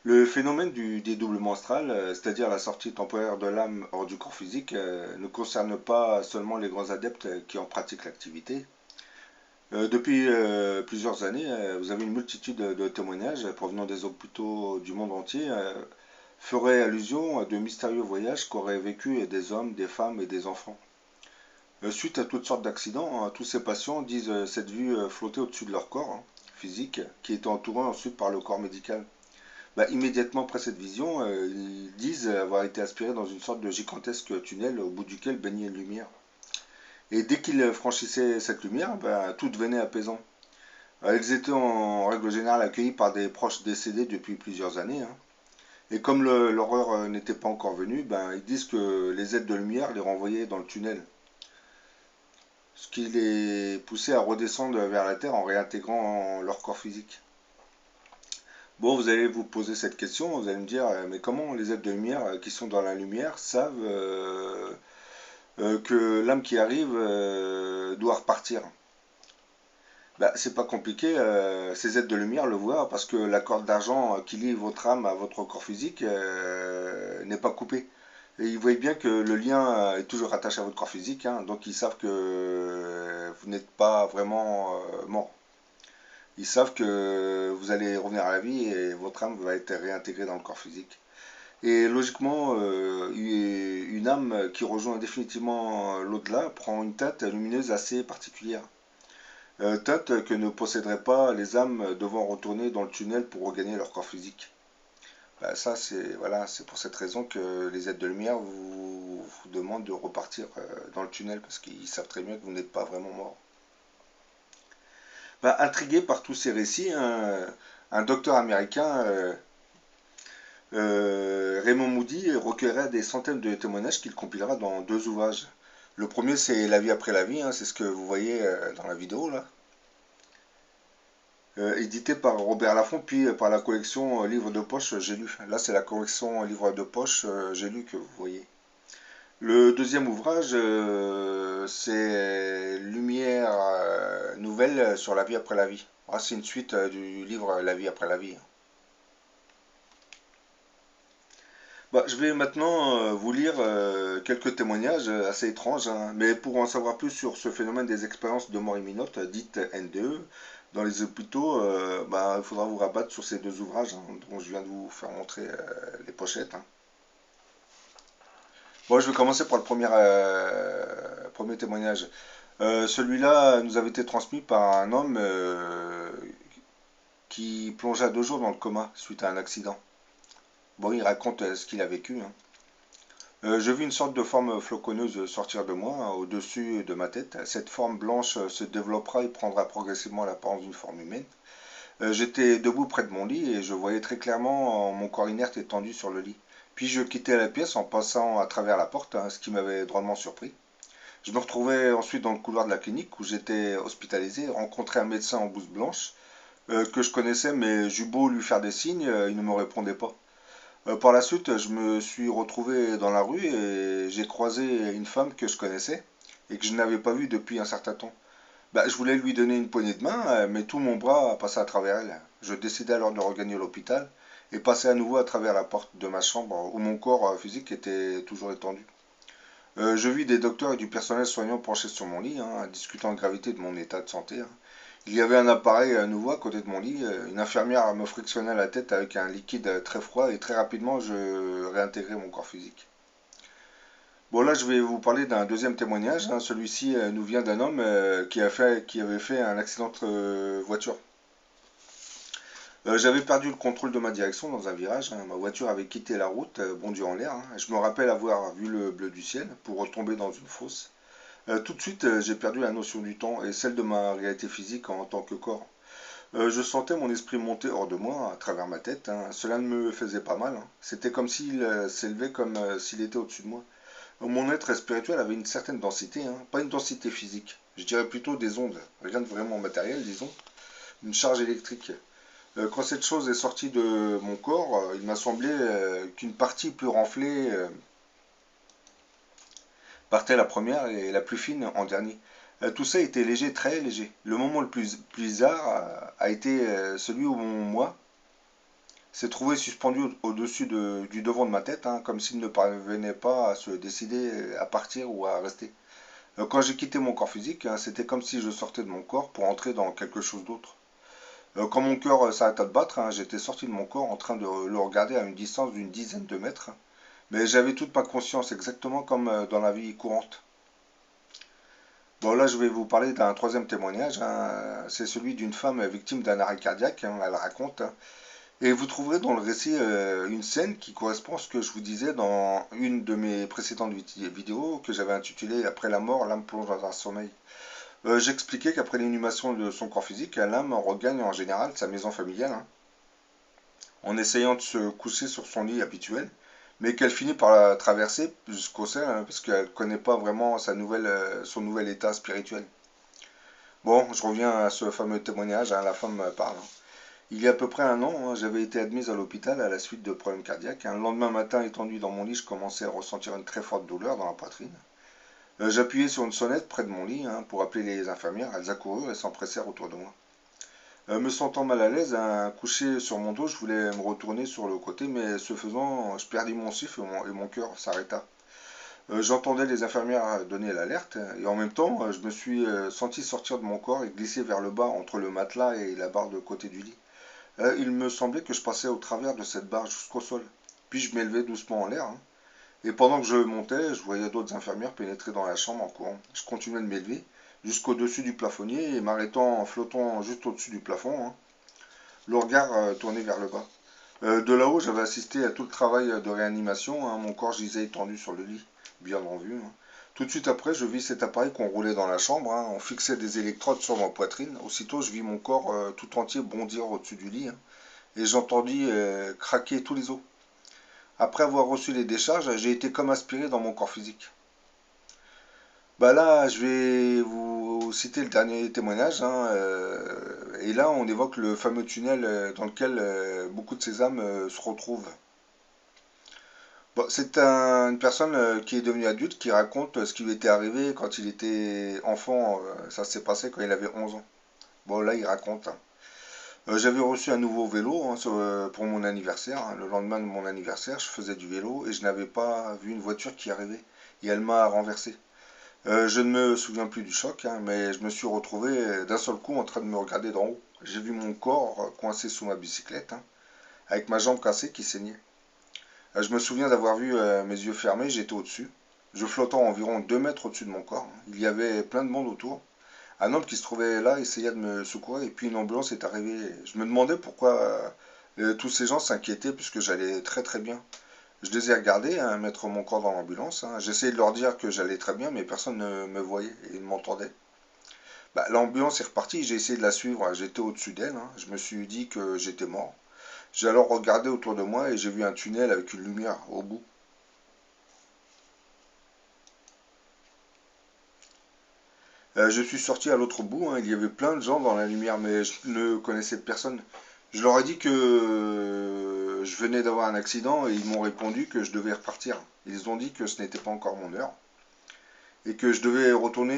Le phénomène du dédoublement astral, c'est-à-dire la sortie temporaire de l'âme hors du corps physique, ne concerne pas seulement les grands adeptes qui en pratiquent l'activité. Depuis plusieurs années, vous avez une multitude de témoignages provenant des hôpitaux du monde entier feraient allusion à de mystérieux voyages qu'auraient vécu des hommes, des femmes et des enfants. Suite à toutes sortes d'accidents, hein, tous ces patients disent cette vue flotter au-dessus de leur corps physique, qui était entouré ensuite par le corps médical. Bah, immédiatement après cette vision, ils disent avoir été aspirés dans une sorte de gigantesque tunnel au bout duquel baignait une lumière. Et dès qu'ils franchissaient cette lumière, bah, tout devenait apaisant. Ils étaient en règle générale accueillis par des proches décédés depuis plusieurs années, hein. Et comme l'horreur n'était pas encore venue, ben, ils disent que les aides de lumière les renvoyaient dans le tunnel, ce qui les poussait à redescendre vers la Terre en réintégrant leur corps physique. Bon, vous allez vous poser cette question, vous allez me dire, mais comment les êtres de lumière qui sont dans la lumière savent que l'âme qui arrive doit repartir? Bah, c'est pas compliqué, ces êtres de lumière le voient parce que la corde d'argent qui lie votre âme à votre corps physique n'est pas coupée. Et ils voient bien que le lien est toujours attaché à votre corps physique, hein, donc ils savent que vous n'êtes pas vraiment mort. Ils savent que vous allez revenir à la vie et votre âme va être réintégrée dans le corps physique. Et logiquement, une âme qui rejoint définitivement l'au-delà prend une teinte lumineuse assez particulière. Teinte que ne posséderaient pas les âmes devant retourner dans le tunnel pour regagner leur corps physique. Bah, ça, c'est voilà, c'est pour cette raison que les êtres de lumière vous demandent de repartir dans le tunnel parce qu'ils savent très bien que vous n'êtes pas vraiment mort. Bah, intrigué par tous ces récits, un docteur américain Raymond Moody recueillera des centaines de témoignages qu'il compilera dans deux ouvrages. Le premier, c'est La vie après la vie, hein, c'est ce que vous voyez dans la vidéo là, édité par Robert Laffont, puis par la collection Livres de poche J'ai lu. Là, c'est la collection Livres de poche J'ai lu que vous voyez. Le deuxième ouvrage, c'est Lumière nouvelle sur la vie après la vie. Ah, c'est une suite du livre La vie après la vie. Bah, je vais maintenant vous lire quelques témoignages assez étranges, hein. Mais pour en savoir plus sur ce phénomène des expériences de mort imminente, dites NDE, dans les hôpitaux, bah, il faudra vous rabattre sur ces deux ouvrages hein, dont je viens de vous faire montrer les pochettes, hein. Bon, je vais commencer par le premier témoignage. Celui-là nous avait été transmis par un homme qui plongea 2 jours dans le coma suite à un accident. Bon, il raconte ce qu'il a vécu, hein. Je vis une sorte de forme floconneuse sortir de moi, hein, au-dessus de ma tête. Cette forme blanche se développera et prendra progressivement l'apparence d'une forme humaine. J'étais debout près de mon lit et je voyais très clairement mon corps inerte étendu sur le lit. Puis je quittais la pièce en passant à travers la porte, hein, ce qui m'avait drôlement surpris. Je me retrouvais ensuite dans le couloir de la clinique où j'étais hospitalisé, rencontrer un médecin en blouse blanche que je connaissais, mais j'eus beau lui faire des signes, il ne me répondait pas. Par la suite, je me suis retrouvé dans la rue et j'ai croisé une femme que je connaissais et que je n'avais pas vue depuis un certain temps. Bah, je voulais lui donner une poignée de main, mais tout mon bras passait à travers elle. Je décidai alors de regagner l'hôpital et passer à nouveau à travers la porte de ma chambre où mon corps physique était toujours étendu. Je vis des docteurs et du personnel soignant penchés sur mon lit, hein, discutant de gravité de mon état de santé, hein. Il y avait un appareil nouveau à côté de mon lit. Une infirmière me frictionnait la tête avec un liquide très froid et très rapidement je réintégrais mon corps physique. Bon là je vais vous parler d'un deuxième témoignage, hein. Celui-ci nous vient d'un homme qui avait fait un accident de voiture. J'avais perdu le contrôle de ma direction dans un virage, hein. Ma voiture avait quitté la route, bondue en l'air, hein. Je me rappelle avoir vu le bleu du ciel pour retomber dans une fosse. Tout de suite, j'ai perdu la notion du temps et celle de ma réalité physique en tant que corps. Je sentais mon esprit monter hors de moi, à travers ma tête, hein. Cela ne me faisait pas mal, hein. C'était comme s'il s'élevait comme s'il était au-dessus de moi. Mon être spirituel avait une certaine densité, hein. Pas une densité physique. Je dirais plutôt des ondes. Rien de vraiment matériel, disons. Une charge électrique. Quand cette chose est sortie de mon corps, il m'a semblé qu'une partie plus renflée partait la première et la plus fine en dernier. Tout ça était léger, très léger. Le moment le plus bizarre a été celui où mon moi s'est trouvé suspendu au-dessus du devant de ma tête, hein, comme s'il ne parvenait pas à se décider à partir ou à rester. Quand j'ai quitté mon corps physique, hein, c'était comme si je sortais de mon corps pour entrer dans quelque chose d'autre. Quand mon cœur s'arrêta de battre, hein, j'étais sorti de mon corps en train de le regarder à une distance d'une dizaine de mètres, mais j'avais toute ma conscience exactement comme dans la vie courante. Bon, là, je vais vous parler d'un troisième témoignage, hein. C'est celui d'une femme victime d'un arrêt cardiaque, hein, elle raconte, hein. Et vous trouverez dans le récit une scène qui correspond à ce que je vous disais dans une de mes précédentes vidéos que j'avais intitulée Après la mort, l'âme plonge dans un sommeil. J'expliquais qu'après l'inhumation de son corps physique, l'âme regagne en général sa maison familiale, hein, en essayant de se coucher sur son lit habituel, mais qu'elle finit par la traverser jusqu'au ciel, hein, parce qu'elle ne connaît pas vraiment son nouvel état spirituel. Bon, je reviens à ce fameux témoignage, hein, la femme parle. Il y a à peu près un an, hein, j'avais été admise à l'hôpital à la suite de problèmes cardiaques, hein. Le lendemain matin, étendu dans mon lit, je commençais à ressentir une très forte douleur dans la poitrine. J'appuyais sur une sonnette près de mon lit, hein, pour appeler les infirmières. Elles accoururent et s'empressèrent autour de moi. Me sentant mal à l'aise, hein, couché sur mon dos, je voulais me retourner sur le côté, mais ce faisant, je perdis mon souffle et mon cœur s'arrêta. J'entendais les infirmières donner l'alerte, et en même temps, je me suis senti sortir de mon corps et glisser vers le bas entre le matelas et la barre de côté du lit. Il me semblait que je passais au travers de cette barre jusqu'au sol. Puis je m'élevais doucement en l'air, hein. Et pendant que je montais, je voyais d'autres infirmières pénétrer dans la chambre en courant. Je continuais de m'élever jusqu'au-dessus du plafonnier et m'arrêtant en flottant juste au-dessus du plafond, hein, le regard tourné vers le bas. De là-haut, j'avais assisté à tout le travail de réanimation, hein. Mon corps gisait étendu sur le lit, bien en vue, hein. Tout de suite après, je vis cet appareil qu'on roulait dans la chambre, hein. On fixait des électrodes sur ma poitrine. Aussitôt, je vis mon corps tout entier bondir au-dessus du lit, hein, et j'entendis craquer tous les os. Après avoir reçu les décharges, j'ai été comme aspiré dans mon corps physique. Bah là, je vais vous citer le dernier témoignage, hein, et là, on évoque le fameux tunnel dans lequel beaucoup de ces âmes se retrouvent. Bon, c'est une personne qui est devenue adulte qui raconte ce qui lui était arrivé quand il était enfant. Ça s'est passé quand il avait 11 ans. Bon, là, il raconte, hein. J'avais reçu un nouveau vélo, hein, pour mon anniversaire, hein. Le lendemain de mon anniversaire, je faisais du vélo et je n'avais pas vu une voiture qui arrivait. Et elle m'a renversé. Je ne me souviens plus du choc, hein, mais je me suis retrouvé d'un seul coup en train de me regarder d'en haut. J'ai vu mon corps coincé sous ma bicyclette, hein, avec ma jambe cassée qui saignait. Je me souviens d'avoir vu mes yeux fermés, j'étais au-dessus. Je flottais environ 2 mètres au-dessus de mon corps, hein. Il y avait plein de monde autour. Un homme qui se trouvait là essaya de me secourir et puis une ambulance est arrivée. Je me demandais pourquoi tous ces gens s'inquiétaient puisque j'allais très très bien. Je les ai regardés, hein, mettre mon corps dans l'ambulance, hein. J'essayais de leur dire que j'allais très bien, mais personne ne me voyait et ne m'entendait. Bah, l'ambulance est repartie, j'ai essayé de la suivre, j'étais au-dessus d'elle, hein. Je me suis dit que j'étais mort. J'ai alors regardé autour de moi et j'ai vu un tunnel avec une lumière au bout. Je suis sorti à l'autre bout, hein. Il y avait plein de gens dans la lumière, mais je ne connaissais personne. Je leur ai dit que je venais d'avoir un accident et ils m'ont répondu que je devais repartir. Ils ont dit que ce n'était pas encore mon heure et que je devais retourner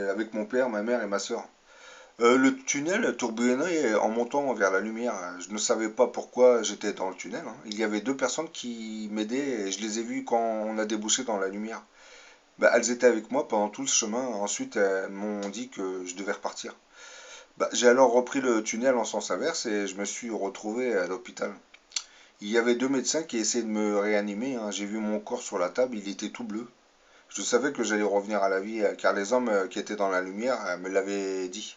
avec mon père, ma mère et ma soeur. Le tunnel tourbillonnait en montant vers la lumière. Je ne savais pas pourquoi j'étais dans le tunnel, hein. Il y avait deux personnes qui m'aidaient et je les ai vues quand on a débouché dans la lumière. Bah, elles étaient avec moi pendant tout le chemin. Ensuite, elles m'ont dit que je devais repartir. Bah, j'ai alors repris le tunnel en sens inverse et je me suis retrouvé à l'hôpital. Il y avait deux médecins qui essayaient de me réanimer, hein. J'ai vu mon corps sur la table, il était tout bleu. Je savais que j'allais revenir à la vie car les hommes qui étaient dans la lumière me l'avaient dit.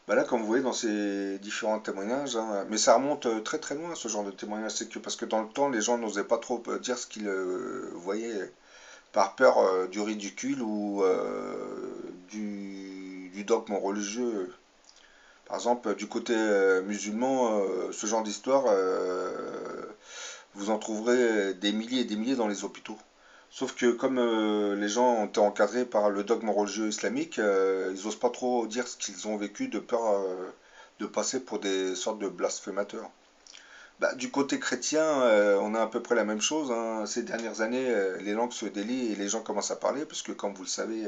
Bah là, comme vous voyez dans ces différents témoignages, hein, mais ça remonte très très loin ce genre de témoignage, c'est que parce que dans le temps, les gens n'osaient pas trop dire ce qu'ils voyaient par peur du ridicule ou du dogme religieux. Par exemple, du côté musulman, ce genre d'histoire, vous en trouverez des milliers et des milliers dans les hôpitaux. Sauf que comme les gens ont été encadrés par le dogme religieux islamique, ils n'osent pas trop dire ce qu'ils ont vécu de peur de passer pour des sortes de blasphémateurs. Bah, du côté chrétien, on a à peu près la même chose, hein. Ces dernières années, les langues se délient et les gens commencent à parler, parce que comme vous le savez,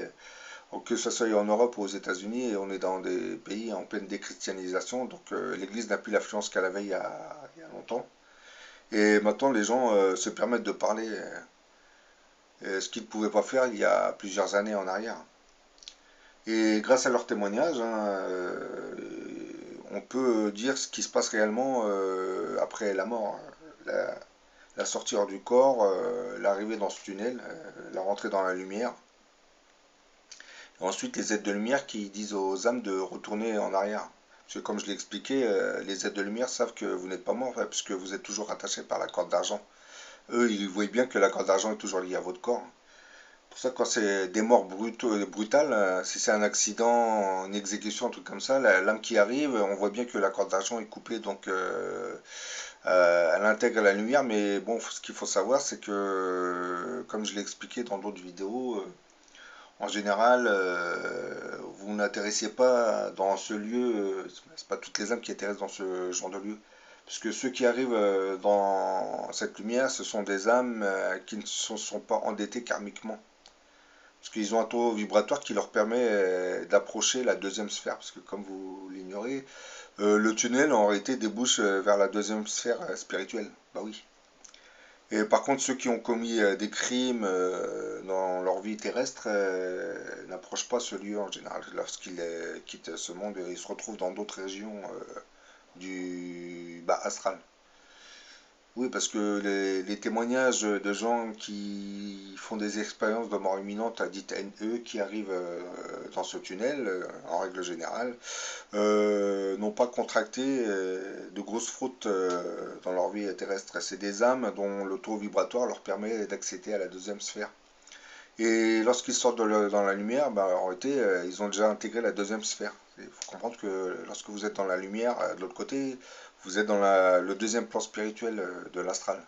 que ce soit en Europe ou aux États-Unis, on est dans des pays en pleine déchristianisation, donc l'Église n'a plus l'affluence qu'elle avait il y a longtemps. Et maintenant, les gens se permettent de parler, ce qu'ils ne pouvaient pas faire il y a plusieurs années en arrière. Et grâce à leurs témoignages, hein, on peut dire ce qui se passe réellement après la mort. La, la sortie hors du corps, l'arrivée dans ce tunnel, la rentrée dans la lumière. Et ensuite, les êtres de lumière qui disent aux âmes de retourner en arrière. Parce que comme je l'ai expliqué, les êtres de lumière savent que vous n'êtes pas mort, enfin, puisque vous êtes toujours attaché par la corde d'argent. Eux, ils voient bien que la corde d'argent est toujours liée à votre corps. Pour ça, quand c'est des morts brutales, si c'est un accident, une exécution, un truc comme ça, la lame qui arrive, on voit bien que la corde d'argent est coupée, donc elle intègre la lumière. Mais bon, ce qu'il faut savoir, c'est que, comme je l'ai expliqué dans d'autres vidéos, en général, vous n'atterrissez pas dans ce lieu, c'est pas toutes les âmes qui atterrissent dans ce genre de lieu. Puisque ceux qui arrivent dans cette lumière, ce sont des âmes qui ne se sont pas endettées karmiquement. Parce qu'ils ont un taux vibratoire qui leur permet d'approcher la deuxième sphère. Parce que comme vous l'ignorez, le tunnel en réalité débouche vers la deuxième sphère spirituelle. Bah oui. Et par contre, ceux qui ont commis des crimes dans leur vie terrestre n'approchent pas ce lieu en général. Lorsqu'ils quittent ce monde, ils se retrouvent dans d'autres régions du bas astral. Oui, parce que les témoignages de gens qui font des expériences de mort imminente, dites NE, qui arrivent dans ce tunnel, en règle générale, n'ont pas contracté de grosses fautes dans leur vie terrestre. C'est des âmes dont le taux vibratoire leur permet d'accéder à la deuxième sphère. Et lorsqu'ils sortent dans la lumière, bah, en réalité, ils ont déjà intégré la deuxième sphère. Il faut comprendre que lorsque vous êtes dans la lumière, de l'autre côté, vous êtes dans le deuxième plan spirituel de l'astral.